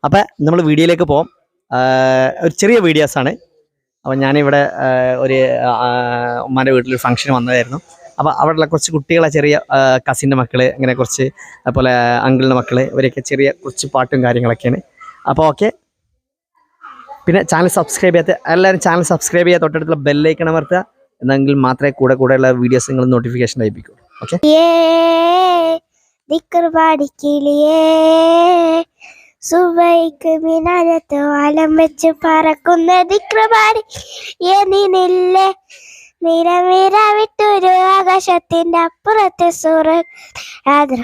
അപ്പം നമ്മൾ വീഡിയോയിലേക്ക് പോകാം. ഒരു ചെറിയ വീഡിയോസാണ്. അപ്പം ഞാനിവിടെ ഒരു ഉമ്മാൻ്റെ വീട്ടിലൊരു ഫംഗ്ഷന് വന്നതായിരുന്നു. അപ്പോൾ അവിടെയുള്ള കുറച്ച് കുട്ടികളെ, ചെറിയ കസിൻ്റെ മക്കൾ, അങ്ങനെ കുറച്ച് അതുപോലെ അങ്കിളിൻ്റെ മക്കൾ, ഇവരൊക്കെ ചെറിയ കുറച്ച് പാട്ടും കാര്യങ്ങളൊക്കെയാണ്. അപ്പോൾ ഓക്കെ, പിന്നെ ചാനൽ സബ്സ്ക്രൈബ് ചെയ്യാത്ത എല്ലാവരും ചാനൽ സബ്സ്ക്രൈബ് ചെയ്യുക, തൊട്ടടുത്തുള്ള ബെല്ലൈക്കൺ അമർത്തുക. എന്നെങ്കിൽ മാത്രമേ കൂടെയുള്ള വീഡിയോസ് നിങ്ങൾ നോട്ടിഫിക്കേഷൻ ലഭിക്കൂ. ഓക്കെ, സുബൈക്ക് മിനാരത്ത് വാലം വെച്ച് പറക്കുന്ന ദിക്രപാടി എന്നില്ലേ നിരമിര വിട്ടൊരു ആകാശത്തിന്റെ അപ്പുറത്തെ സൂറത്ത്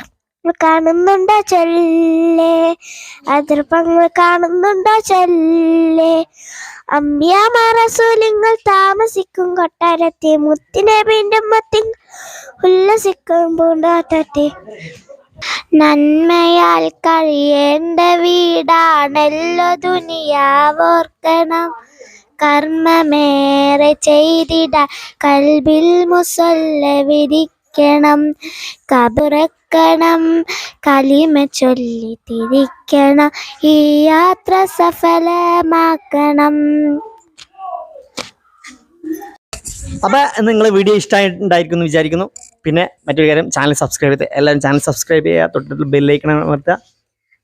കാണുന്നുണ്ടോ ചൊല്ലേ, അതിർപ്പങ്ങൾ കാണുന്നുണ്ടോ ചൊല്ലേ. അമ്പിയാമാറസൂലിങ്ങൾ താമസിക്കും കൊട്ടാരത്തെ മുത്തിനെ വീണ്ടും മത്തി ഉല്ലസിക്കും പൂണ്ടാട്ടത്തെ. നന്മയാൽ കഴിയേണ്ട വീടാണല്ലോ ദുനിയാവോർക്കണം, കർമ്മമേറെ ചെയ്തിട കൽബിൽ മുസല്ല വിരിക്കണം, കബറക്കണം കലിമ ചൊല്ലി തിരിക്കണം, ഈ യാത്ര സഫലമാക്കണം. അപ്പോൾ നിങ്ങൾ വീഡിയോ ഇഷ്ടമായിട്ടുണ്ടായിരിക്കും എന്ന് വിചാരിക്കുന്നു. പിന്നെ മറ്റൊരു കാര്യം, ചാനൽ സബ്സ്ക്രൈബ് ചെയ്ത് എല്ലാവരും ചാനൽ സബ്സ്ക്രൈബ് ചെയ്യുക, തൊട്ടടുത്ത് ബെല്ലൈക്കൺ അമർത്തുക.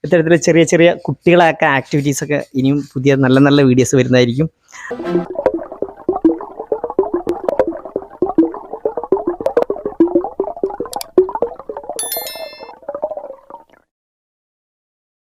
ഇത്തരത്തിൽ ചെറിയ ചെറിയ കുട്ടികളെയൊക്കെ ആക്ടിവിറ്റീസൊക്കെ ഇനിയും പുതിയ നല്ല നല്ല വീഡിയോസ് വരുന്നതായിരിക്കും.